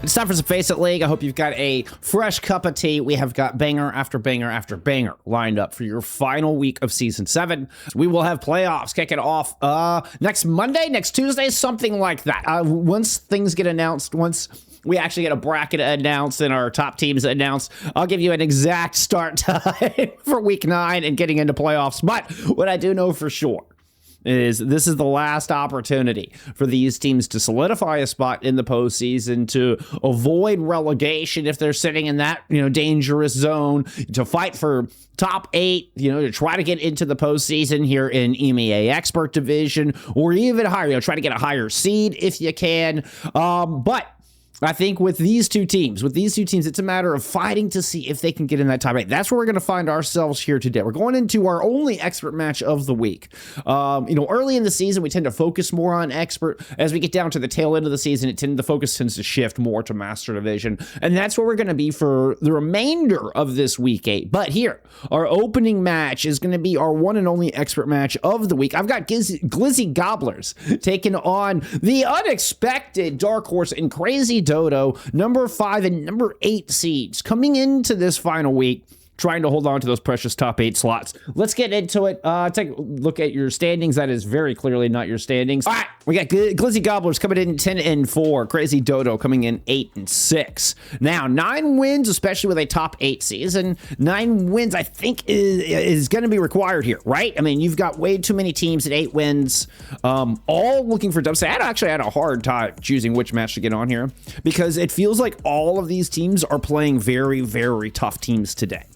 It's time for some FACEIT League. I hope you've got a fresh cup of tea. We have got banger after banger after banger lined up for your final week of Season 7. We will have playoffs kicking off next Monday, next Tuesday, something like that. Once things get announced, once we actually get a bracket announced and our top teams announced, I'll give you an exact start time for Week 9 and getting into playoffs. But what I do know for sure is this is the last opportunity for these teams to solidify a spot in the postseason, to avoid relegation if they're sitting in that, dangerous zone, to fight for top 8, to try to get into the postseason here in EMEA Expert Division, or even higher, try to get a higher seed if you can. But I think with these two teams, it's a matter of fighting to see if they can get in that top 8. That's where we're going to find ourselves here today. We're going into our only expert match of the week. Early in the season, we tend to focus more on expert. As we get down to the tail end of the season, the focus tends to shift more to Master Division. And that's where we're going to be for the remainder of this Week 8. But here, our opening match is going to be our one and only expert match of the week. I've got Glizzy Gobblers taking on the unexpected Dark Horse and Crazy DODO, number 5 and number 8 seeds, coming into this final week, trying to hold on to those precious top 8 slots. Let's get into it. Take a look at your standings. That is very clearly not your standings. All right, we got Glizzy Gobblers coming in 10-4, Crazy DODO coming in 8-6. Now, 9 wins, especially with a top 8 season. 9 wins, I think, is going to be required here, right? I mean, you've got way too many teams at 8 wins, all looking for dubs. I actually had a hard time choosing which match to get on here because it feels like all of these teams are playing very, very tough teams today.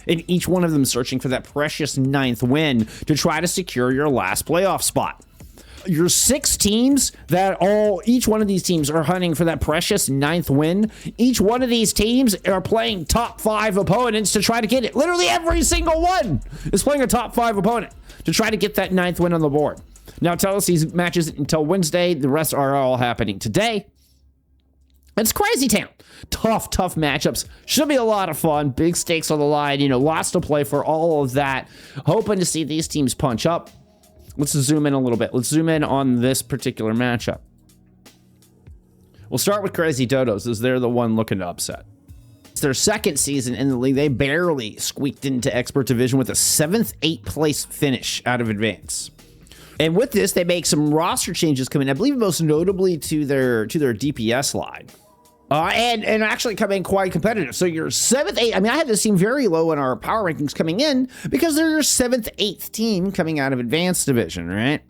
And each one of them searching for that precious 9th win to try to secure your last playoff spot. Your 6 teams each one of these teams are hunting for that precious 9th win. Each one of these teams are playing top 5 opponents to try to get it. Literally every single one is playing a top 5 opponent to try to get that 9th win on the board. Now tell us these matches until Wednesday. The rest are all happening today. It's Crazy Town. Tough matchups. Should be a lot of fun. Big stakes on the line. Lots to play for, all of that. Hoping to see these teams punch up. Let's zoom in a little bit. Let's zoom in on this particular matchup. We'll start with Crazy Dodos, as they're the one looking to upset. It's their 2nd season in the league. They barely squeaked into Expert Division with a 7th, 8th place finish out of advance. And with this, they make some roster changes coming, I believe most notably to their DPS line. And actually come in quite competitive. So your 7th, 8th, I had this team very low in our power rankings coming in because they're your 7th, 8th team coming out of Advanced Division, right?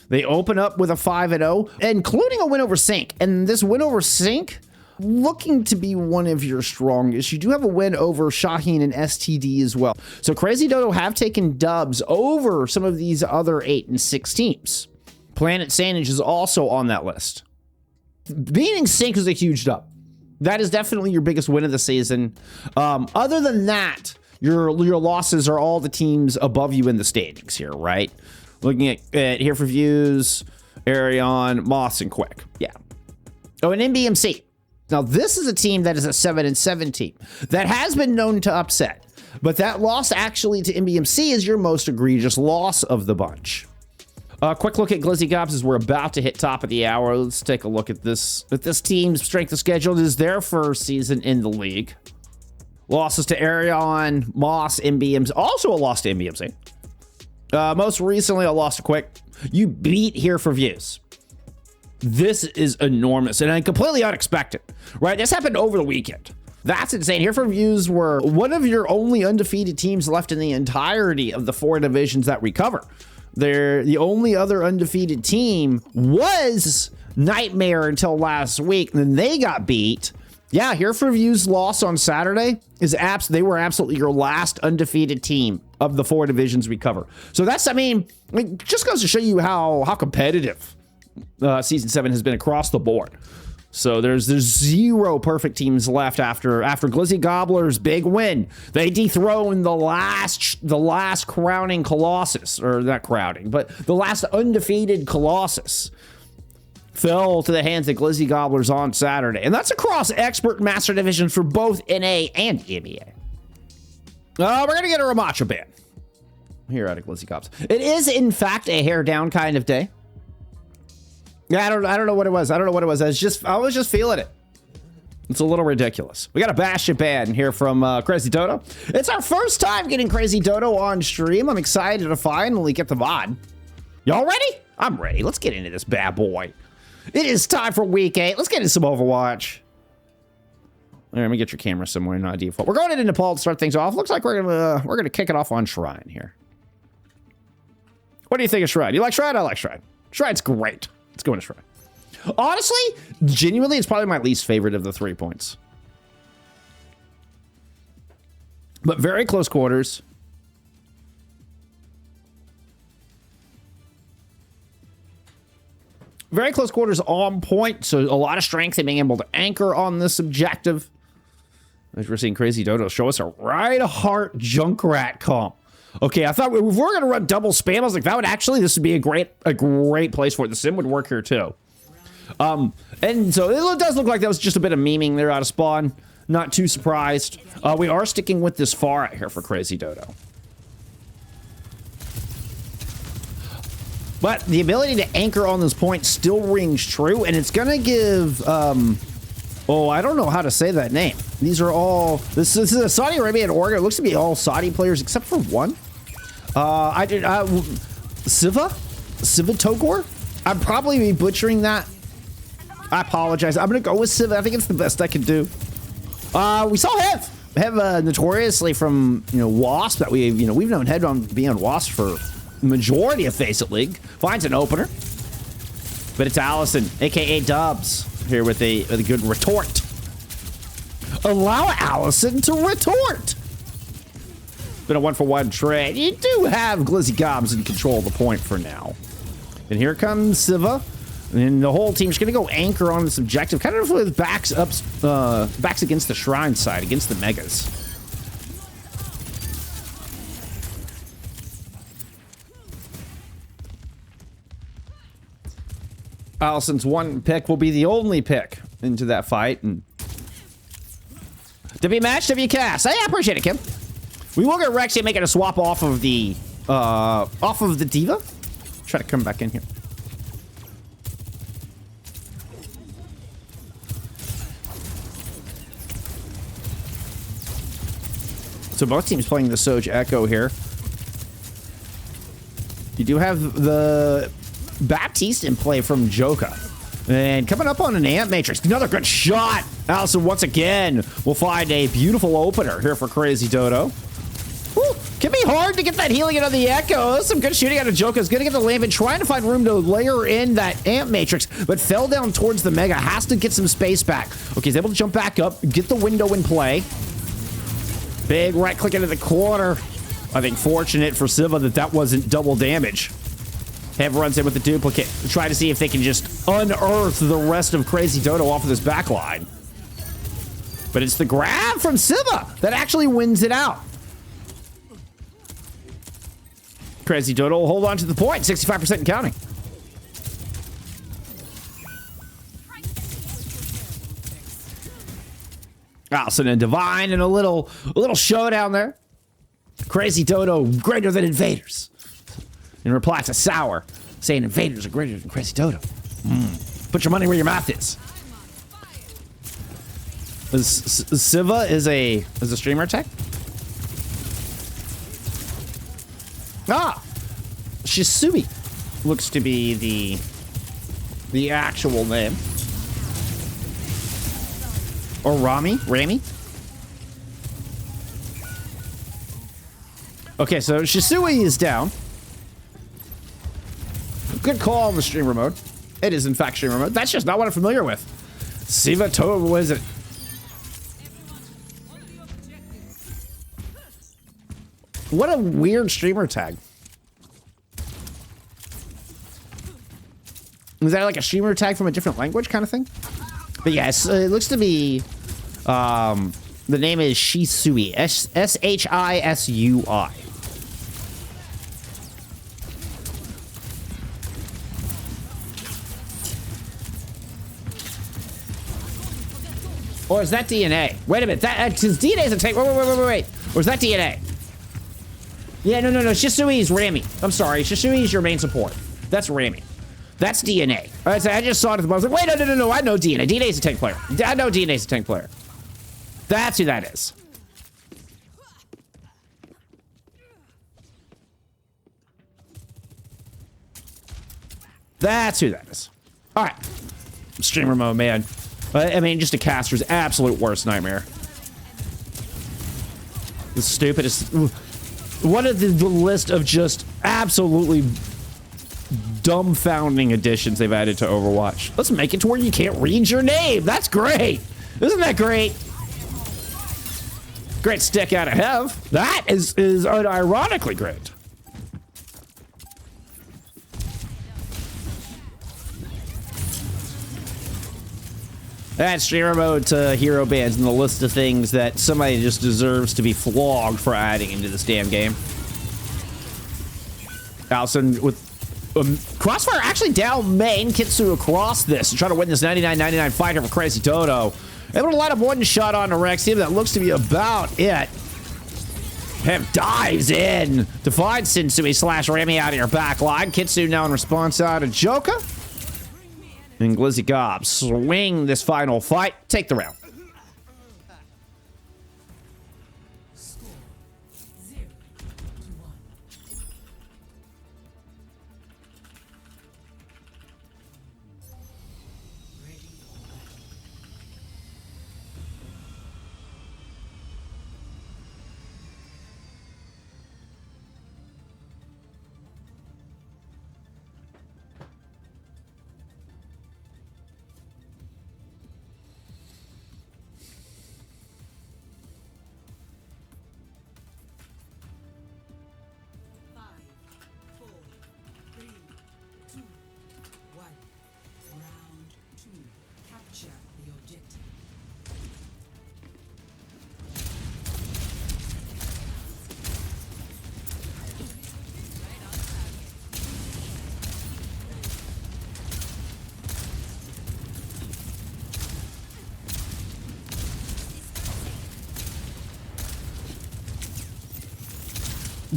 They open up with a 5-0, including a win over Sync. And this win over Sync, looking to be one of your strongest. You do have a win over Shaheen and STD as well. So Crazy DODO have taken dubs over some of these other 8 and 6 teams. Planet Sandage is also on that list. Beating Sync is a huge dub. That is definitely your biggest win of the season. Other than that, your losses are all the teams above you in the standings here, right? Looking at here for views, Arion, Moss, and Quick. Yeah. Oh, and NBMC. Now, this is a team that is a 7-7 team that has been known to upset. But that loss actually to NBMC is your most egregious loss of the bunch. Quick look at Glizzy Gobs as we're about to hit top of the hour. Let's take a look at this. At this team's strength of schedule. It is their first season in the league. Losses to Arion, Moss, NBMC. Also a loss to NBMC. Most recently, a loss to Quick. You beat Here for Views. This is enormous and completely unexpected, right? This happened over the weekend. That's insane. Here for Views were one of your only undefeated teams left in the entirety of the 4 divisions that we cover. The only other undefeated team was Nightmare until last week, and then they got beat. Yeah, Here for Views' loss on Saturday they were absolutely your last undefeated team of the 4 divisions we cover. So it just goes to show you how competitive Season 7 has been across the board. So there's 0 perfect teams left after Glizzy Gobblers' big win. They dethroned the last crowning Colossus, or not crowning, but the last undefeated Colossus fell to the hands of Glizzy Gobblers on Saturday. And that's across Expert Master Division for both NA and EMEA. We're going to get a Ramacha ban here out of Glizzy Gobblers. It is, in fact, a hair down kind of day. Yeah, I don't know what it was. I was just feeling it. It's a little ridiculous. We got a Bastion ban here from Crazy Dodo. It's our first time getting Crazy Dodo on stream. I'm excited to finally get the VOD. Y'all ready? I'm ready. Let's get into this bad boy. It is time for week 8. Let's get into some Overwatch. All right, let me get your camera somewhere, not default. We're going into Nepal to start things off. Looks like we're gonna kick it off on Shrine here. What do you think of Shrine? You like Shrine? I like Shrine. Shrine's great. Let's go into Shrine. Honestly, genuinely, it's probably my least favorite of the 3 points. But very close quarters. Very close quarters on point, so a lot of strength in being able to anchor on this objective. As we're seeing Crazy Dodo show us a right heart Junkrat comp. Okay, I thought if we were gonna run double spam, I was like, this would be a great place for it. The sim would work here too. And so it does look like that was just a bit of memeing there out of spawn. Not too surprised. We are sticking with this far out here for Crazy Dodo. But the ability to anchor on this point still rings true, and it's gonna give, oh, I don't know how to say that name. These are all, this is a Saudi Arabian org. It looks to be all Saudi players except for one. Siva Togor? I'd probably be butchering that. I apologize. I'm gonna go with Siva. I think it's the best I can do. We saw Hev. Hev, notoriously from, Wasp, that we've known Hev on being on Wasp for majority of FACEIT League. Finds an opener. But it's Alisonn, aka Dubs, here with a good retort. Allow Alisonn to retort. Been a 1-for-1 trade. You do have Glizzy Gobblers in control of the point for now. And here comes Siva. And the whole team's gonna go anchor on this objective, kind of with backs against the Shrine side, against the Megas. Alisonn's one pick will be the only pick into that fight. And W match, W cast. I appreciate it, Kim. We will get Reyxia making a swap off of the Diva. Try to come back in here. So both teams playing the Soj Echo here. You do have the Baptiste in play from Joka. And coming up on an Amp Matrix. Another good shot. Alisonn once again will find a beautiful opener here for Crazy Dodo. Woo, can be hard to get that healing out of the Echo. Some good shooting out of Joka. Is going to get the lamp and trying to find room to layer in that Amp Matrix, but fell down towards the Mega. Has to get some space back. Okay, he's able to jump back up, get the window in play. Big right click into the corner. I think fortunate for Siva that wasn't double damage. Hev runs in with the duplicate to try to see if they can just unearth the rest of Crazy Dodo off of this back line. But it's the grab from Siva that actually wins it out. Crazy Dodo will hold on to the point, 65% and counting. Alisonn and Divine and a little showdown there. Crazy Dodo greater than Invaders. In reply to Sour, saying Invaders are greater than Crazy Dodo. Put your money where your mouth is. Siva is a streamer tech. Shisui looks to be the actual name. Or Ramiii. Okay, so Shisui is down. Good call on the streamer mode. It is in fact streamer mode. That's just not what I'm familiar with. Siva Toa, what is it? What a weird streamer tag. Is that like a streamer tag from a different language kind of thing? But yes, it looks to be, the name is Shisui, S-H-I-S-U-I. Or is that DNA? Wait a minute, since DNA is a tank, wait. Or is that DNA? Yeah, no, Shisui is Ramiii. I'm sorry, Shisui is your main support. That's Ramiii. That's DNA. All right, so I just saw it at the bottom. I was like, wait, no. I know DNA. DNA's a tank player. I know DNA's a tank player. That's who that is. That's who that is. All right. Streamer mode, man. I mean, just a caster's absolute worst nightmare. The stupidest. One of the list of just absolutely dumbfounding additions they've added to Overwatch. Let's make it to where you can't read your name. That's great. Isn't that great? Great stick out of Hev. That is unironically great. Add streamer mode to hero bands and the list of things that somebody just deserves to be flogged for adding into this damn game. Alisonn with Crossfire actually down main, Kitsu across this to try to win this 99-99 fight over Crazy Dodo. Able to light up one shot on Reyxia. That looks to be about it. Him dives in to find Sensui slash Ramiii out of your back line. Kitsu now in response out of Joka. And Glizzy Gobblers swing this final fight. Take the round.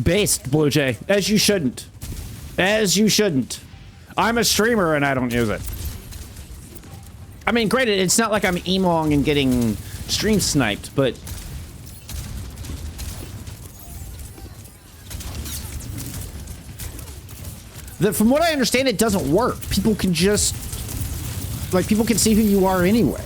Based, Blue Jay. As you shouldn't. As you shouldn't. I'm a streamer and I don't use it. I mean, granted, it's not like I'm emong and getting stream sniped, but... from what I understand, it doesn't work. People can just... like, people can see who you are anyway.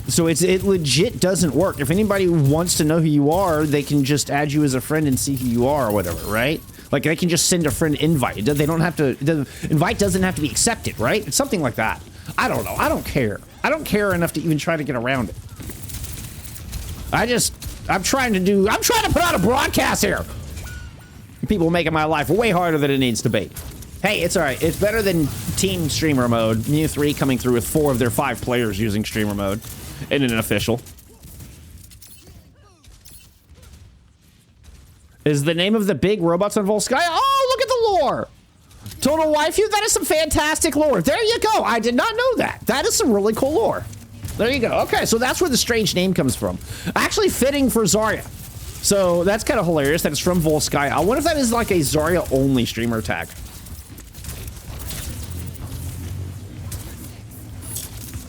So it legit doesn't work. If anybody wants to know who you are, they can just add you as a friend and see who you are or whatever, right? Like, they can just send a friend invite. They don't have to... the invite doesn't have to be accepted, right? It's something like that. I don't know. I don't care. I don't care enough to even try to get around it. I'm trying to put out a broadcast here. People making my life way harder than it needs to be. Hey, it's all right. It's better than team streamer mode. Neo3 coming through with 4 of their 5 players using streamer mode. In an official. Is the name of the big robots on Volsky? Oh, look at the lore! Total waifu? That is some fantastic lore. There you go. I did not know that. That is some really cool lore. There you go. Okay, so that's where the strange name comes from. Actually fitting for Zarya. So that's kind of hilarious that it's from Volsky. I wonder if that is like a Zarya-only streamer tag.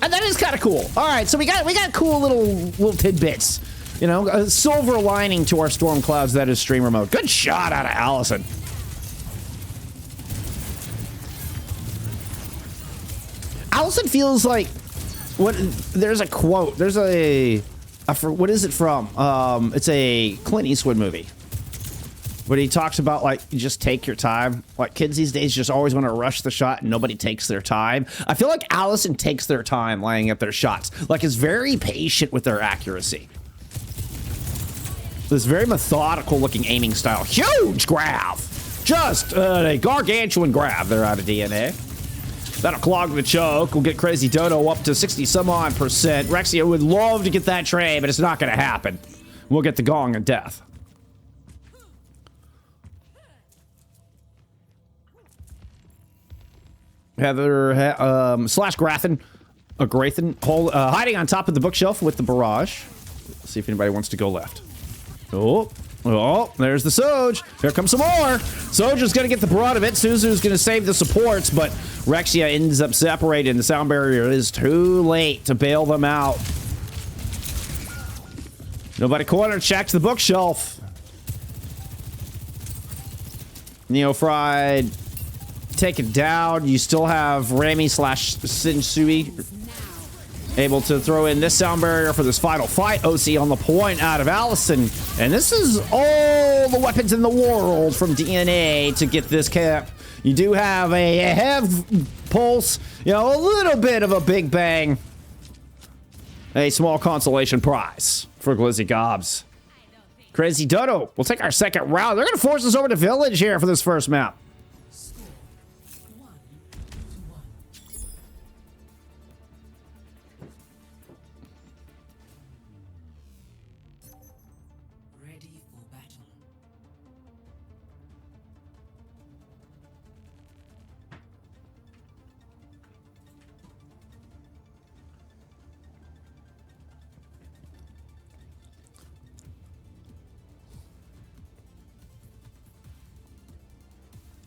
And that is kind of cool. All right, so we got cool little tidbits. You know, a silver lining to our storm clouds. That is streamer mode. Good shot out of Alisonn. Alisonn feels like what? There's a quote. There's what is it from? It's a Clint Eastwood movie. But he talks about, like, just take your time. Like, kids these days just always want to rush the shot and nobody takes their time. I feel like Alisonn takes their time lining up their shots. Like, is very patient with their accuracy. This very methodical-looking aiming style. Huge grab! Just a gargantuan grab there out of DNA. That'll clog the choke. We'll get Crazy Dodo up to 60-some-odd %. Reyxia would love to get that trade, but it's not going to happen. We'll get the gong of death. Heather slash Grathen, Grathen, hiding on top of the bookshelf with the barrage. Let's see if anybody wants to go left. Oh, Oh, there's the Soj. Here comes some more. Soj is going to get the brunt of it. Suzu's going to save the supports, but Reyxia ends up separating. The sound barrier is too late to bail them out. Nobody corner checked the bookshelf. NeoFried taken down. You still have Ramiii slash Sinsui able to throw in this sound barrier for this final fight. OC on the point out of Alisonn. And this is all the weapons in the world from DNA to get this cap. You do have a hev pulse, you know, a little bit of a big bang. A small consolation prize for Glizzy Gobs. Crazy Dodo. We'll take our second round. They're going to force us over to Village here for this first map.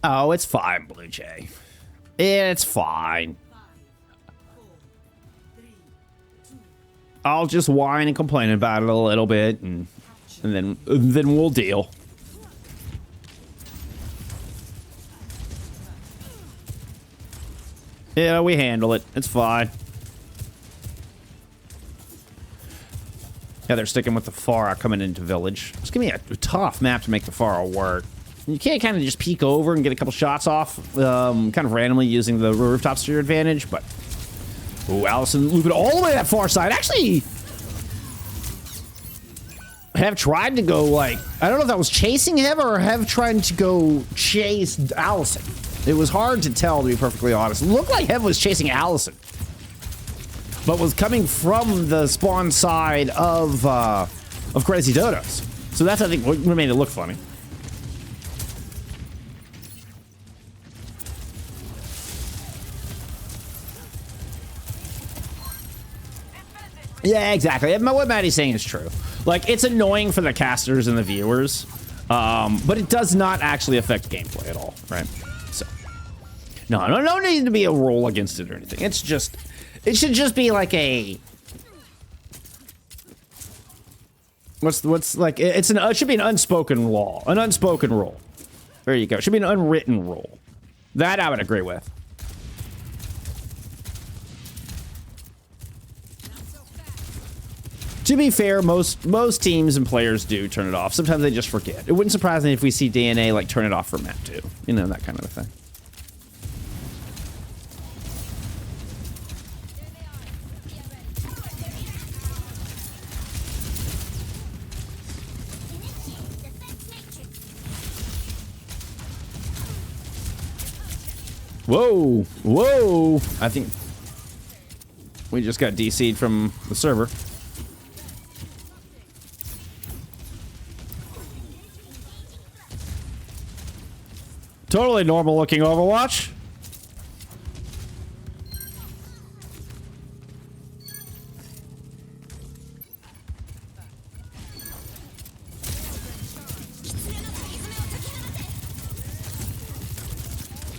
Oh, it's fine, Blue Jay. It's fine. I'll just whine and complain about it a little bit, and then we'll deal. Yeah, we handle it. It's fine. Yeah, they're sticking with the Pharah coming into Village. It's gonna be a tough map to make the Pharah work. You can't kind of just peek over and get a couple shots off, kind of randomly using the rooftops to your advantage, but... Ooh, Alisonn looping all the way to that far side. Actually, have tried to go, like... I don't know if that was chasing him or have tried to go chase Alisonn. It was hard to tell, to be perfectly honest. It looked like Hev was chasing Alisonn, but was coming from the spawn side of Crazy Dodos. So that's, I think, what made it look funny. Yeah, exactly. What Maddie's saying is true. Like, it's annoying for the casters and the viewers, but it does not actually affect gameplay at all, right? So, no need to be a roll against it or anything. It's just, it should just be like a, what's like, it should be an unspoken law, an unspoken rule. There you go. It should be an unwritten rule. That I would agree with. To be fair, most teams and players do turn it off. Sometimes they just forget. It wouldn't surprise me if we see DNA like turn it off for map 2. You know, that kind of a thing. Whoa, whoa. I think we just got DC'd from the server. Totally normal looking Overwatch.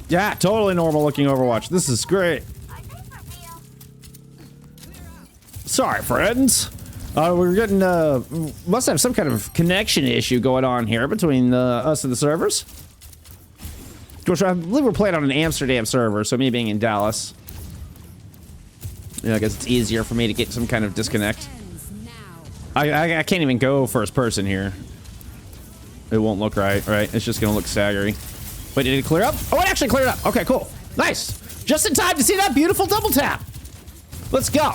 Yeah, totally normal looking Overwatch. This is great. Sorry, friends. We're getting, must have some kind of connection issue going on here between us and the servers. Of course, I believe we're playing on an Amsterdam server, so me being in Dallas, you know, I guess it's easier for me to get some kind of disconnect. I can't even go first person here. It won't look right? It's just gonna look staggery. Wait, did it clear up? Oh, it actually cleared up. Okay, cool. Nice. Just in time to see that beautiful double tap. Let's go.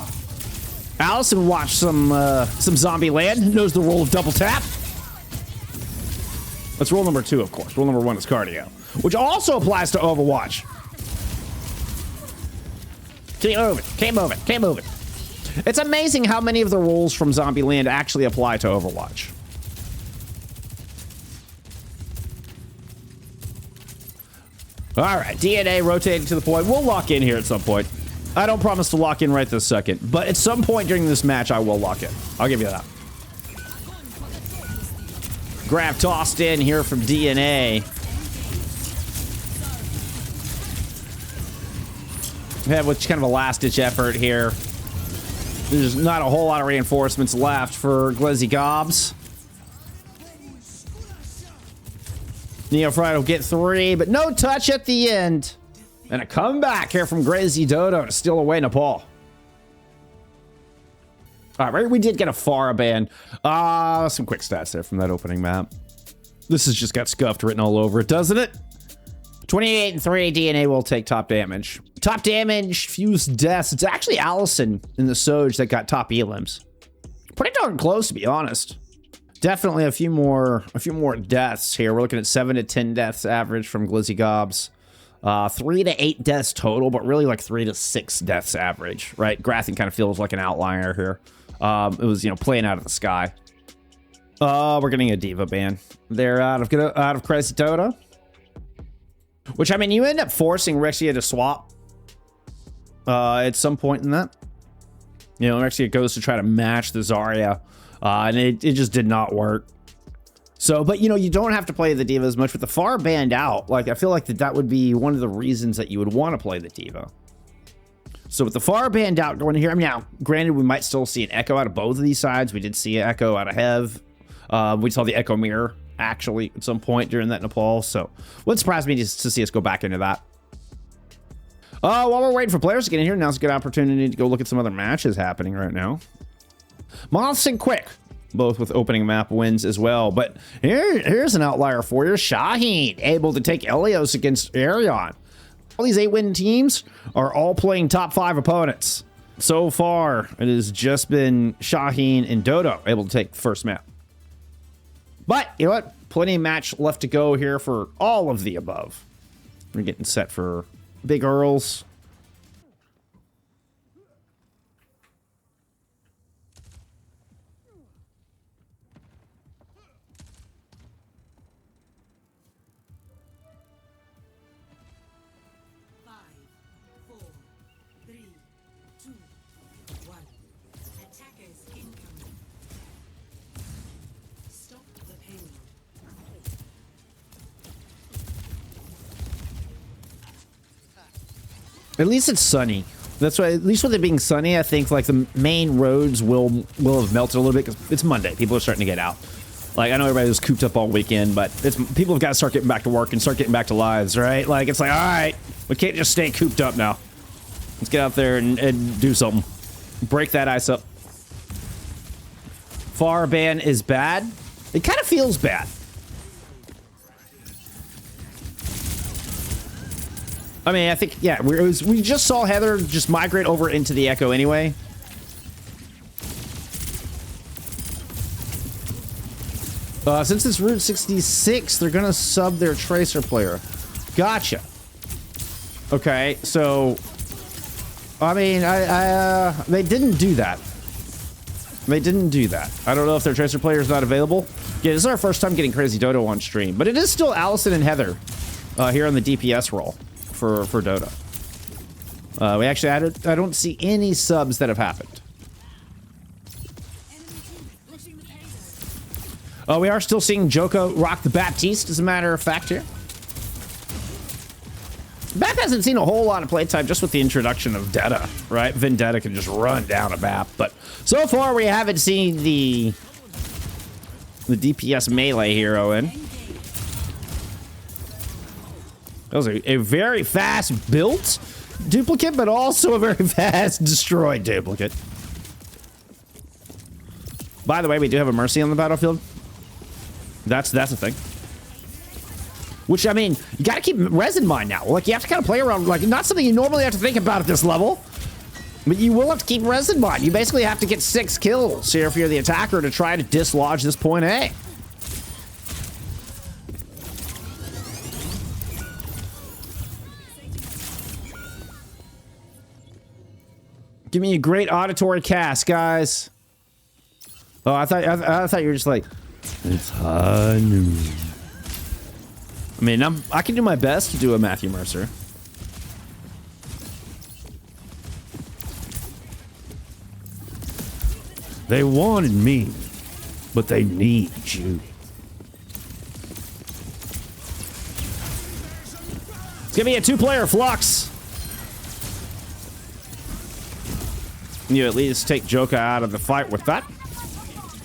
Alisonn watched some Zombie Land, knows the rule of double tap. That's rule number 2, of course. Rule number 1 is cardio, which also applies to Overwatch. Keep moving, keep moving, keep moving. It's amazing how many of the rules from Zombieland actually apply to Overwatch. All right, DNA rotating to the point. We'll lock in here at some point. I don't promise to lock in right this second, but at some point during this match, I will lock in. I'll give you that. Grab tossed in here from DNA. We have what's kind of a last-ditch effort here. There's not a whole lot of reinforcements left for Glizzy Gobs. NeoFried will get 3, but no touch at the end. And a comeback here from Crazy DODO to steal away Nepal. All right, we did get a Farah ban. Some quick stats there from that opening map. This has just got scuffed written all over it, doesn't it? 28 and 3, DNA will take top damage. Top damage, fused deaths. It's actually Alisonn in the Soj that got top elims. Pretty darn close, to be honest. Definitely a few more deaths here. We're looking at 7 to 10 deaths average from Glizzy Gobs. 3 to 8 deaths total, but really like 3 to 6 deaths average, right? Grathen kind of feels like an outlier here. It was, you know, playing out of the sky. We're getting a diva ban. They're out of Crazy DODO. Which, I mean, you end up forcing Reyxia to swap at some point in that. You know, Reyxia goes to try to match the Zarya, and it just did not work. So, but, you know, you don't have to play the diva as much with the far banned out. Like, I feel like that would be one of the reasons that you would want to play the diva. So with the far banned out going here, I mean, now, granted, we might still see an echo out of both of these sides. We did see an echo out of Hev. We saw the echo mirror, actually, at some point during that Nepal. So, wouldn't surprise me just to see us go back into that. While we're waiting for players to get in here, now's a good opportunity to go look at some other matches happening right now. Moths and Quick, both with opening map wins as well. But here's an outlier for you. Shaheen, able to take Elios against Arion. All these 8-win teams are all playing top 5 opponents. So far, it has just been Shaheen and DODO able to take the first map. But, you know what? Plenty of match left to go here for all of the above. We're getting set for Big Earls. At least it's sunny. That's why, at least with it being sunny, I think like the main roads will have melted a little bit because it's Monday. People are starting to get out. Like, I know everybody was cooped up all weekend, but people have got to start getting back to work and start getting back to lives, right? Like, it's like, all right, we can't just stay cooped up now. Let's get out there and do something. Break that ice up. Far ban is bad. It kind of feels bad. I mean, I think, yeah, we just saw Heather just migrate over into the Echo anyway. Since it's Route 66, they're going to sub their Tracer player. Gotcha. Okay, so, I mean, they didn't do that. They didn't do that. I don't know if their Tracer player is not available. Yeah, this is our first time getting Crazy DODO on stream, but it is still Alisonn and Heather here on the DPS role. For DODO. We actually added, I don't see any subs that have happened. We are still seeing Joka rock the Baptiste, as a matter of fact here. Bap hasn't seen a whole lot of playtime just with the introduction of Detta, right? Vendetta can just run down a Bap, but so far we haven't seen the DPS melee hero in. That was a very fast built duplicate, but also a very fast destroyed duplicate. By the way, we do have a Mercy on the battlefield. That's a thing. Which, I mean, you gotta keep res in mind now. Like, you have to kind of play around, like, not something you normally have to think about at this level. But you will have to keep res in mind. You basically have to get 6 kills here if you're the attacker to try to dislodge this point A. Give me a great auditory cast, guys. Oh, I thought you were just like, it's high noon. I mean, I can do my best to do a Matthew Mercer. They wanted me, but they need you. It's gonna be a 2-player flux. You at least take Joka out of the fight with that.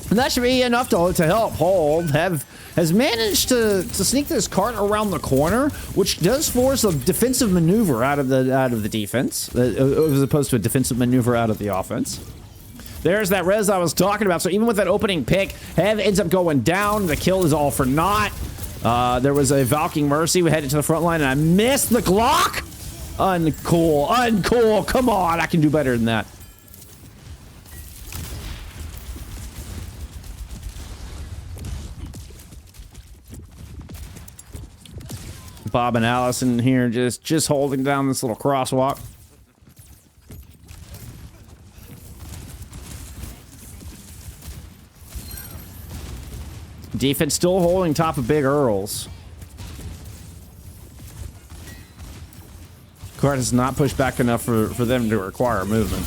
And that should be enough to help hold. Has managed to sneak this cart around the corner, which does force a defensive maneuver out of the defense, as opposed to a defensive maneuver out of the offense. There's that res I was talking about. So even with that opening pick, Hev ends up going down. The kill is all for naught. There was a Valking Mercy. We headed to the front line, and I missed the Glock. Uncool, uncool. Come on, I can do better than that. Bob and Alisonn here just holding down this little crosswalk. Defense still holding top of Big Earls. Card has not pushed back enough for them to require movement.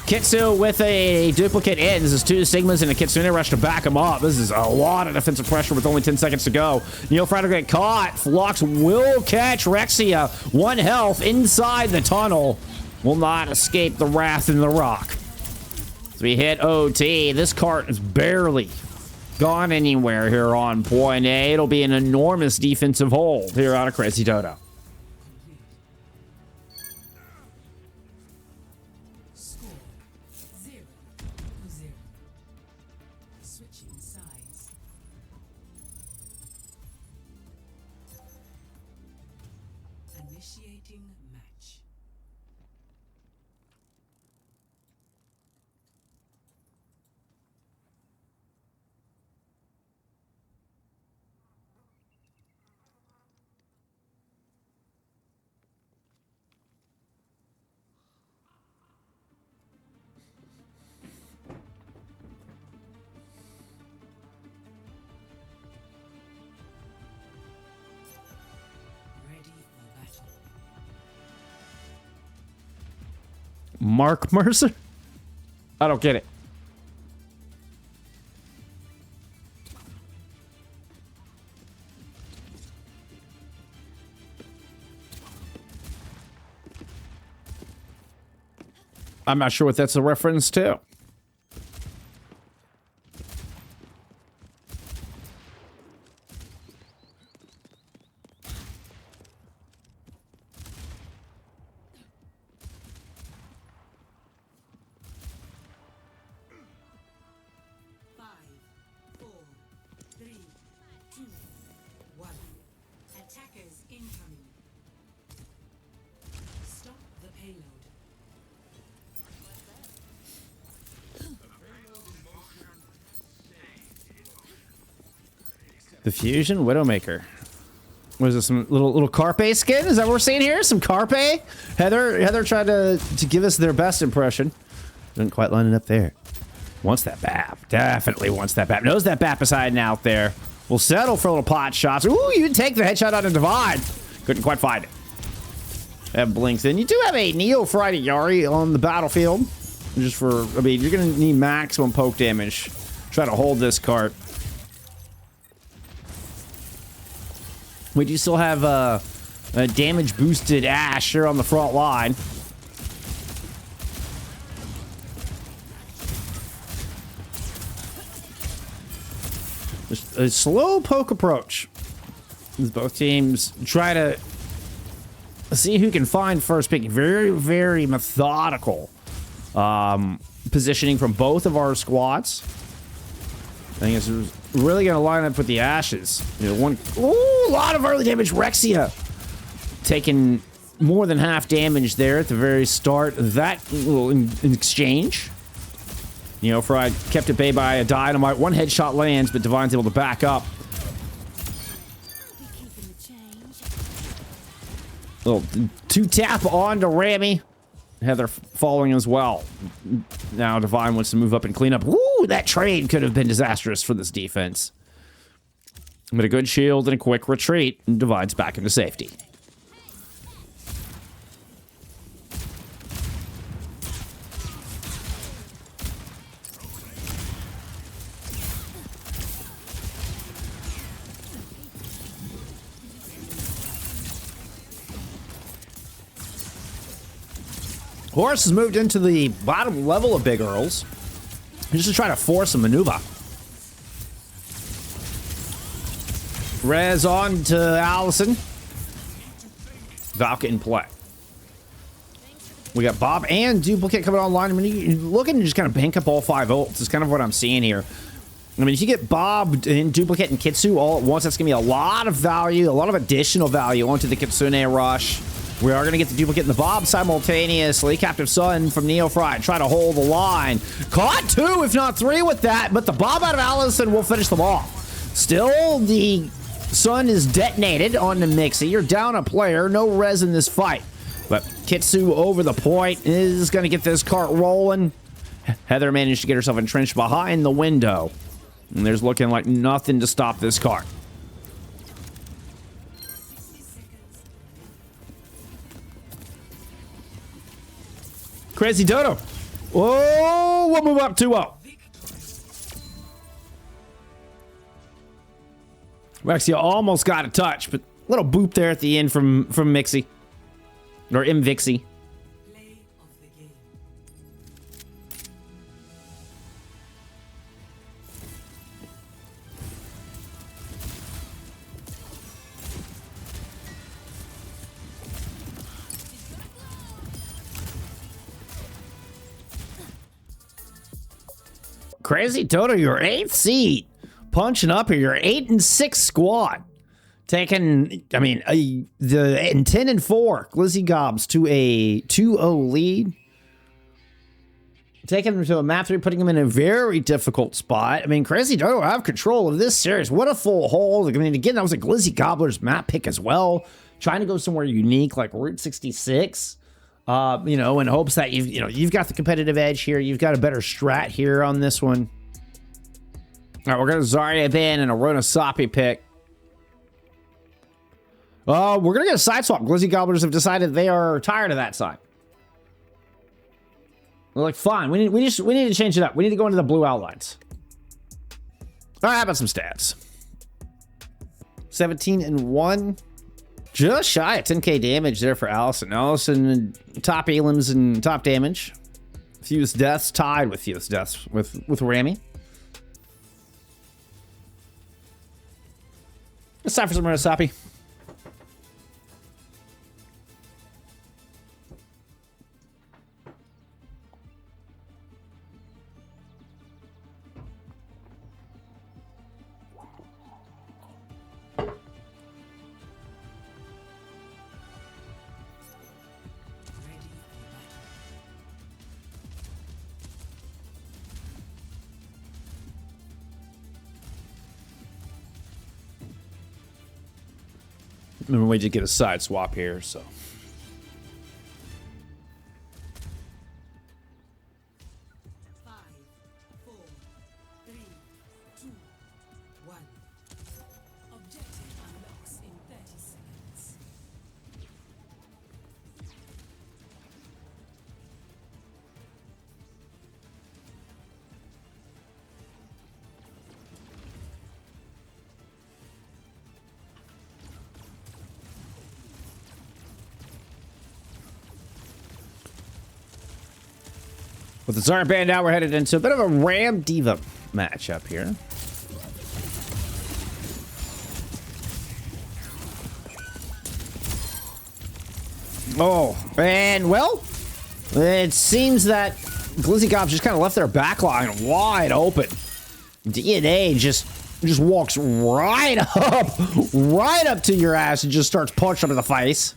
Kitsu with a duplicate ends. There's 2 Sigmas and a Kitsune rush to back him up. This is a lot of defensive pressure with only 10 seconds to go. NeoFried will get caught. Flux will catch Reyxia. 1 health inside the tunnel. Will not escape the wrath in the rock. As we hit OT, this cart is barely gone anywhere here on point A. It'll be an enormous defensive hold here out of Crazy Dodo. Mark Mercer? I don't get it. I'm not sure what that's a reference to. The Fusion Widowmaker. What is this? Some little Carpe skin? Is that what we're seeing here? Some Carpe? Heather tried to give us their best impression. Didn't quite line it up there. Wants that BAP. Definitely wants that BAP. Knows that BAP is hiding out there. We'll settle for little pot shots. Ooh, you take the headshot on a Divide. Couldn't quite find it. That blinks in. You do have a NeoFried Yari on the battlefield. Just for, I mean, you're going to need maximum poke damage. Try to hold this cart. We do still have a damage boosted Ash here on the front line. Just a slow poke approach as both teams try to see who can find first pick. Very, very methodical positioning from both of our squads. I think it's really going to line up with the Ashes. You know, a lot of early damage. Reyxia taking more than half damage there at the very start. That little in exchange. NeoFried kept at bay by a dynamite. 1 headshot lands, but Divine's able to back up. Little 2-tap on to Ramiii. Heather following as well. Now Divine wants to move up and clean up. Ooh, that trade could have been disastrous for this defense. But a good shield and a quick retreat, and Divine's back into safety. Horus has moved into the bottom level of Big Earls. Just to try to force a maneuver. Rez on to Alisonn. Valka in play. We got Bob and Duplicate coming online. I mean, you're looking to just kind of bank up all 5 ults. Is kind of what I'm seeing here. I mean, if you get Bob and Duplicate and Kitsu all at once, that's going to be a lot of value, a lot of additional value onto the Kitsune rush. We are going to get the Duplicate and the Bob simultaneously. Captive Sun from NeoFried try to hold the line. Caught 2, if not 3 with that, but the Bob out of Alisonn will finish them off. Still, the Sun is detonated on the Mvixy. You're down a player, no res in this fight. But Kitsu over the point is going to get this cart rolling. Heather managed to get herself entrenched behind the window. And there's looking like nothing to stop this cart. Crazy Dodo. Oh, we'll move up 2-0. Reyxia almost got a touch, but a little boop there at the end from Mvixy. Or Mvixy. Crazy Dodo, your 8th seed. Punching up here, your 8-6 squad. Taking, I mean, the 10-4 Glizzy Gobs to a 2-0 lead. Taking them to a map 3, putting them in a very difficult spot. I mean, Crazy Dodo have control of this series. What a full hold. I mean, again, that was a Glizzy Gobblers map pick as well. Trying to go somewhere unique like Route 66. You know, in hopes that you've got the competitive edge here. You've got a better strat here on this one. All right, we're going to Zarya ban and a Runasapi pick. We're going to get a side swap. Glizzy Gobblers have decided they are tired of that side. They're like, fine, we need to change it up. We need to go into the blue outlines. All right, how about some stats? 17-1. Just shy of 10k damage there for Alisonn. Alisonn, top elims and top damage. Fewest deaths, tied with fewest deaths with Ramiii. It's time for some Runasapi. Remember, we did get a side swap here, so. With the Zarya band out, we're headed into a bit of a Ram Diva matchup here. Oh, and well, it seems that Glizzy Gobs just kind of left their backline wide open. DNA just walks right up to your ass and just starts punching up in the face.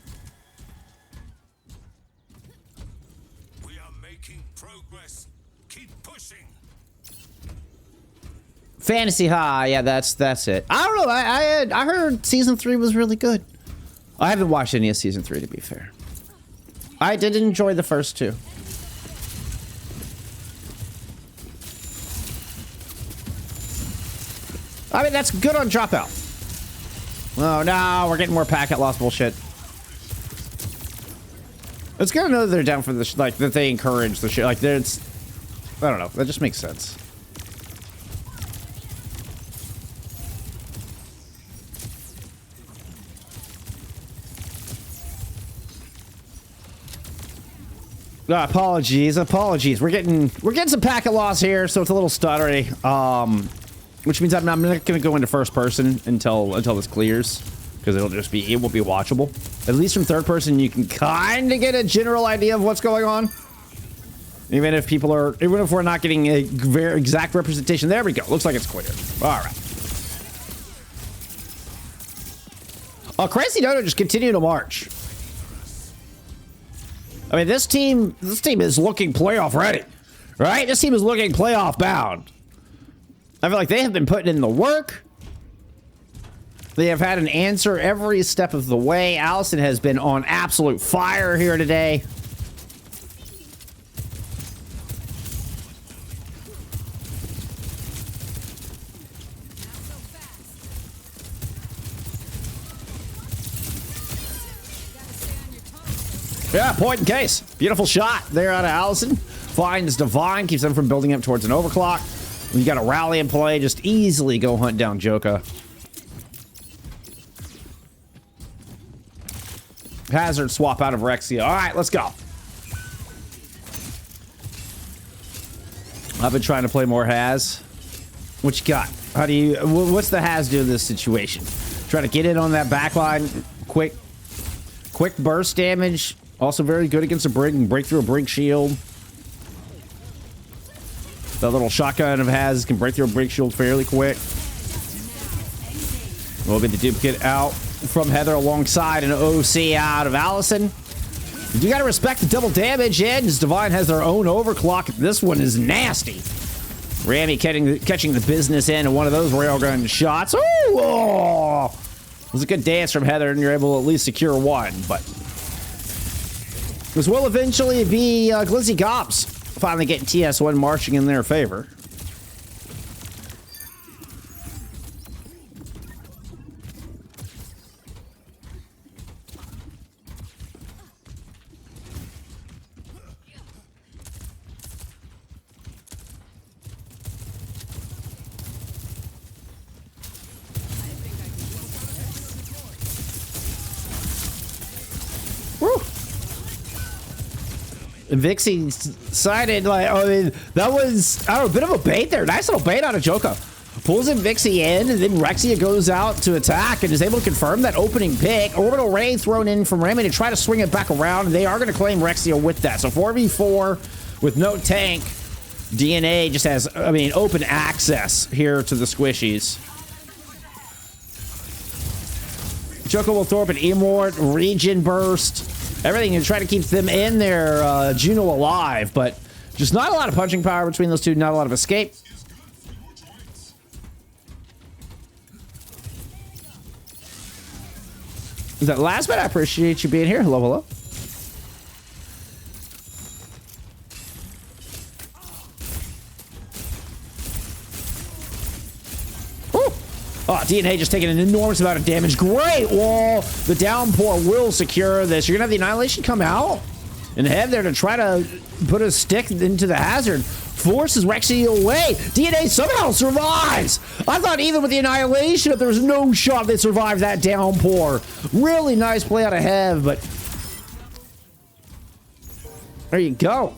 Fantasy High, yeah, that's it. I don't know. I heard season 3 was really good. I haven't watched any of season 3, to be fair. I did enjoy the first 2. I mean, that's good on dropout. Oh no, we're getting more packet loss bullshit. It's good to know that they're down for the like that they encourage the shit. Like, there's, I don't know. That just makes sense. Apologies. We're getting some packet loss here, so it's a little stuttery. Which means I'm not going to go into first person until this clears, because it won't be watchable. At least from third person, you can kind of get a general idea of what's going on. Even if we're not getting a very exact representation. There we go. Looks like it's clear. All right. Oh, Crazy Dodo just continue to march. I mean, this team is looking playoff ready, right? This team is looking playoff bound. I feel like they have been putting in the work. They have had an answer every step of the way. Alisonn has been on absolute fire here today. Yeah, point in case. Beautiful shot there out of Alisonn. Finds Divine, keeps them from building up towards an overclock. When you got a rally in play, just easily go hunt down Joka. Hazard swap out of Reyxia. All right, let's go. I've been trying to play more Haz. What you got? What's the Haz do in this situation? Try to get in on that backline. Quick burst damage. Also very good against a Brig and break through a Brig shield. That little shotgun of Haz can break through a Brig shield fairly quick. We'll get the duplicate out from Heather alongside an OC out of Alisonn. You gotta respect the double damage, and as Divine has their own overclock. This one is nasty. Ramiii catching the business end of one of those railgun shots. Ooh! Oh! It was a good dance from Heather, and you're able to at least secure one, but this will eventually be Glizzy Gobblers finally getting TS1 marching in their favor. Mvixy sided, like, I mean, that was, I don't know, a bit of a bait there. Nice little bait out of Joka. Pulls Mvixy in, and then Reyxia goes out to attack and is able to confirm that opening pick. Orbital Ray thrown in from Ramiii to try to swing it back around, and they are going to claim Reyxia with that. So 4v4 with no tank. DNA just has, I mean, open access here to the squishies. Joka will throw up an Immort, Regen Burst, everything to try to keep them in their Juno alive, but just not a lot of punching power between those two, not a lot of escape. Is that last bit? I appreciate you being here. Hello, hello. Oh, DNA just taking an enormous amount of damage. Great wall. The downpour will secure this. You're going to have the Annihilation come out and head there to try to put a stick into the hazard. Forces Reyxia away. DNA somehow survives. I thought even with the Annihilation, if there was no shot they survived that downpour. Really nice play out of Hev, but there you go.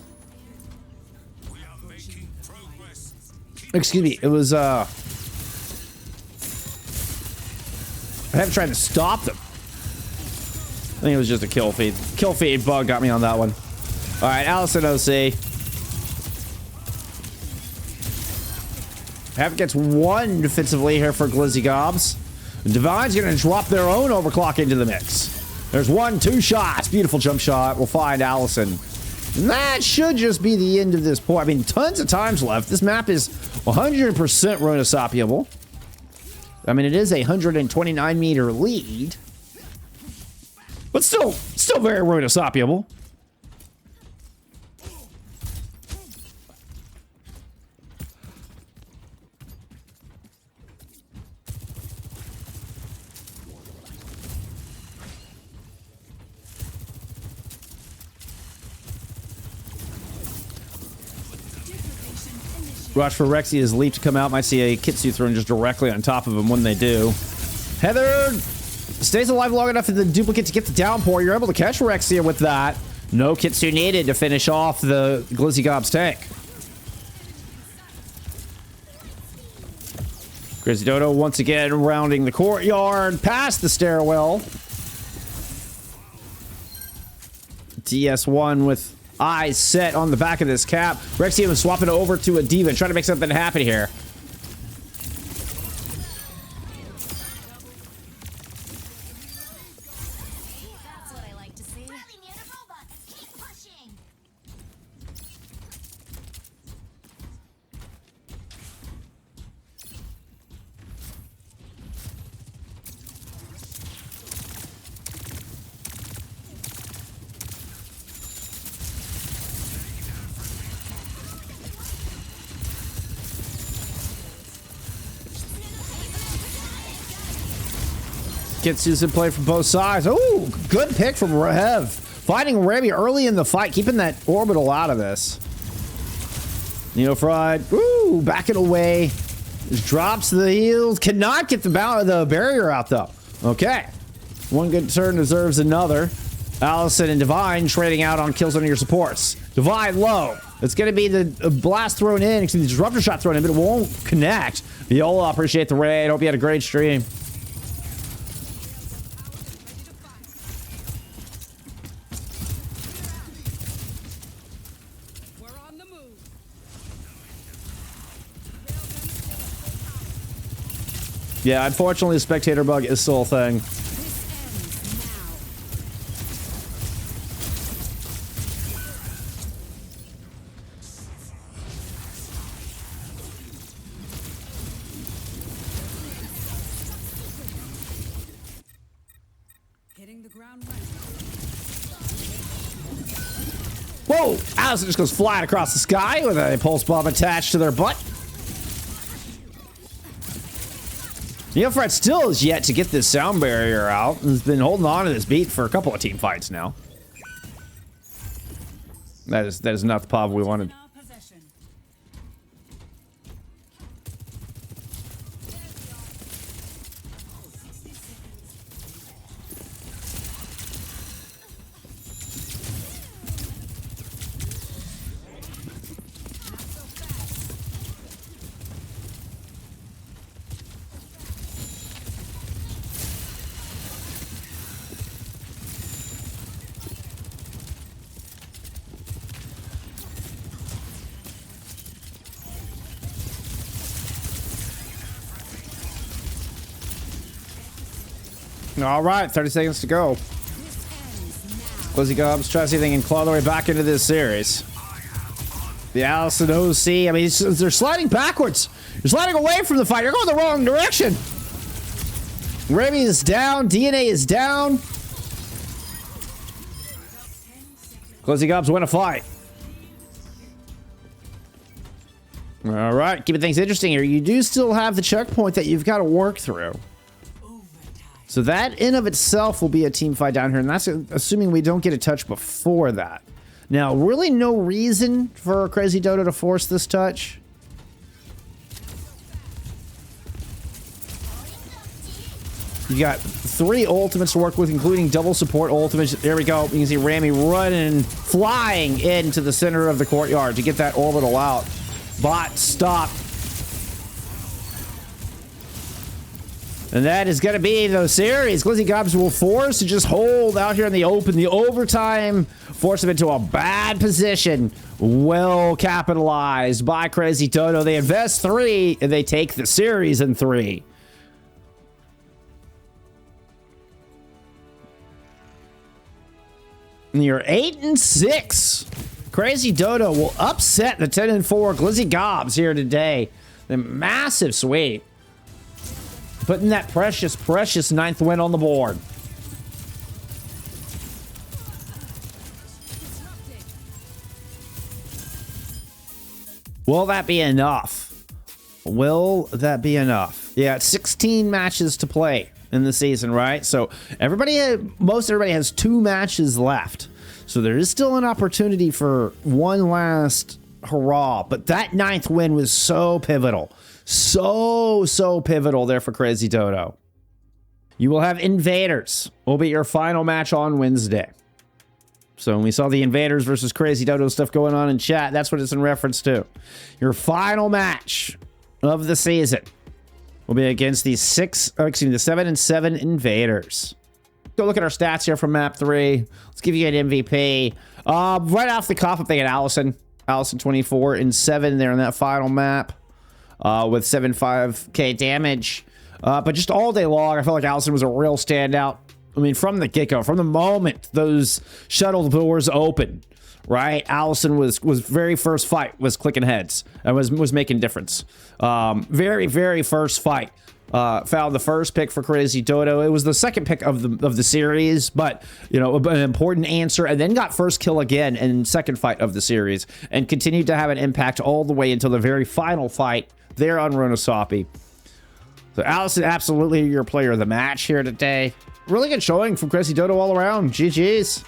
Excuse me. It was, I haven't tried to stop them. I think it was just a kill feed. Kill feed bug got me on that one. All right, Alisonn OC. Havoc gets one defensively here for Glizzy Gobblers. Divine's going to drop their own overclock into the mix. There's 2 shots. Beautiful jump shot. We'll find Alisonn. And that should just be the end of this point. I mean, tons of times left. This map is 100% Runasapiable. I mean, it is a 129-meter lead, but still very Runasapiable. Watch for Reyxia's leap to come out. Might see a Kitsu thrown just directly on top of him when they do. Heather stays alive long enough for the duplicate to get the downpour. You're able to catch Reyxia with that. No Kitsu needed to finish off the Glizzy Gob's tank. Crazy Dodo once again rounding the courtyard, past the stairwell. DS1 with eyes set on the back of this cap. Reyxia was swapping it over to a Diva, trying to make something happen here. Gets used in play from both sides. Oh, good pick from Rev. Finding Ramiii early in the fight, keeping that orbital out of this. NeoFried, ooh, backing away. Just drops the heals. Cannot get the barrier out, though. Okay. One good turn deserves another. Alisonn and Divine trading out on kills on your supports. Divine low. It's going to be the blast thrown in, excuse me, the disruptor shot thrown in, but it won't connect. Viola, appreciate the raid. Hope you had a great stream. Yeah, unfortunately, the spectator bug is still a thing. Hitting the ground running. Whoa! Alisonn just goes flying across the sky with a pulse bomb attached to their butt. NeoFried still is yet to get this sound barrier out. He's been holding on to this beat for a couple of team fights now. That is not the pop we wanted. All right, 30 seconds to go. Glizzy Gobblers try to see if they can claw their way back into this series. The Alisonn OC, I mean, they're sliding backwards. You're sliding away from the fight. You're going the wrong direction. Ramiii is down. DNA is down. Glizzy Gobblers win a fight. All right, keeping things interesting here. You do still have the checkpoint that you've got to work through. So that in of itself will be a team fight down here, and that's assuming we don't get a touch before that. Now, really no reason for Crazy Dodo to force this touch. You got 3 ultimates to work with, including double support ultimates. There we go. You can see Ramiii running, flying into the center of the courtyard to get that orbital out. Bot stop. And that is going to be the series. Glizzy Gobblers will force to just hold out here in the open. The overtime force them into a bad position. Well capitalized by Crazy Dodo. They invest 3 and they take the series in 3. And you're 8-6. Crazy Dodo will upset the 10-4 Glizzy Gobblers here today. The massive sweep. Putting that precious, precious 9th win on the board. Will that be enough? Will that be enough? Yeah, it's 16 matches to play in the season, right? So most everybody has 2 matches left. So there is still an opportunity for one last hurrah. But that 9th win was so pivotal. So pivotal there for Crazy Dodo. You will have Invaders. Will be your final match on Wednesday. So when we saw the Invaders versus Crazy Dodo stuff going on in chat, that's what it's in reference to. Your final match of the season will be against the 7-7 Invaders. Go look at our stats here from map 3. Let's give you an MVP. Right off the cuff, I'm thinking Alisonn. Alisonn 24 and 7 there in that final map with 7.5k damage. But just all day long, I felt like Alisonn was a real standout. I mean, from the get-go, from the moment those shuttle doors opened, right? Alisonn was very first fight was clicking heads and was making difference. Very first fight. Found the first pick for Crazy Dodo. It was the second pick of the series, but you know, an important answer, and then got first kill again in second fight of the series, and continued to have an impact all the way until the very final fight there on Runasapi. So Alisonn, absolutely your player of the match here today. Really good showing from Crazy Dodo all around. GG's.